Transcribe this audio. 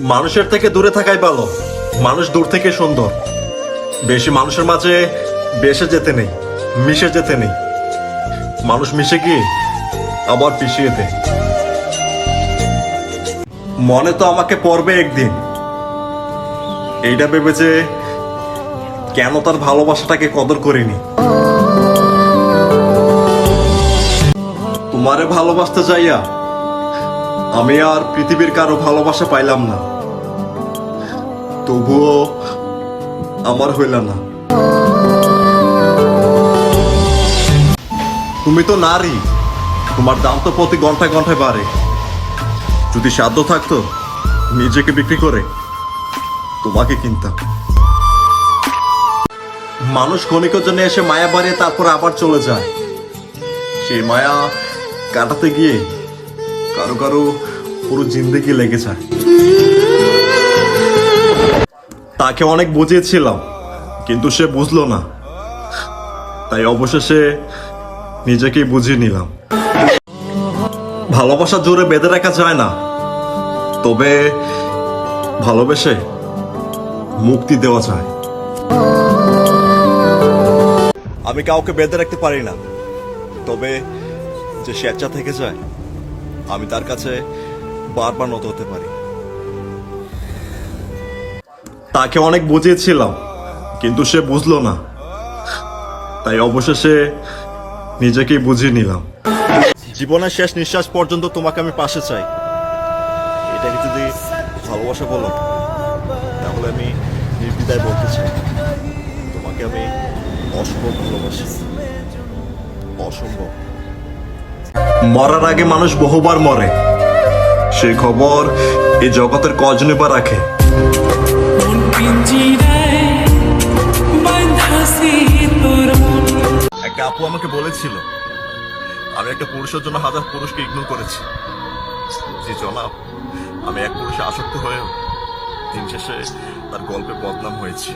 মানুষের থেকে দূরে থাকাই ভালো। মানুষ দূর থেকে সুন্দর। বেশি মানুষের মাঝে বেসে যেতে নেই, মিশে যেতে নেই। মানুষ মিশে গিয়ে আবার পিছিয়ে দেয়। মনে তো আমাকে পড়বে একদিন, এইটা ভেবে যে কেন তার ভালোবাসাটাকে কদর করিনি। তোমারে ভালোবাসতে যাইয়া আমি আর পৃথিবীর কারো ভালোবাসা পাইলাম না, তবুও আমার হইল না। তুমি তো নারী, তোমার দাম তো প্রতি ঘন্টায় ঘন্টায় বাড়ে। যদি সাধ্য থাকতো নিজেকে বিক্রি করে তোমাকে কিনতাম। মানুষ ক্ষণিকের জন্য এসে মায়া বাড়িয়ে তারপর আবার চলে যায়। সেই মায়া কাটাতে গিয়ে কারো কারো পুরো জিন্দেগি লেগে যায়। তাকে অনেক বুঝিয়েছিলাম, কিন্তু সে বুঝলো না। তাই অবশেষে নিজেকেই বুঝিয়ে নিলাম। ভালোবাসা জোরে বেঁধে রাখা যায় না, তবে ভালোবেসে মুক্তি দেওয়া যায়। আমি কাউকে বেঁধে রাখতে পারি না, তবে যে স্বেচ্ছা থেকে যায় আমি তার কাছে বারবার নত হতে পারি। তাকে অনেক বুঝিয়েছিলাম, কিন্তু সে বুঝলো না। তাই অবশেষে নিজেকেই বুঝিয়ে নিলাম। জীবনের শেষ নিঃশ্বাস পর্যন্ত তোমাকে আমি পাশে চাই। এটাকে যদি ভালোবাসা বলো, তাহলে আমি নির্দ্বিধায় বলতে চাই তোমাকে আমি অসম্ভব ভালোবাসি, অসম্ভব। মরার আগে মানুষ বহুবার মরে, সেই খবর এই জগতের কজনে বা রাখে। একটা আপু আমাকে বলেছিল আমি একটা পুরুষের জন্য হাজার পুরুষকে ইগনোর করেছি। যে জনাব, আমি এক পুরুষে আসক্ত হয়েও দিন শেষে তার গল্পে বদনাম হয়েছি।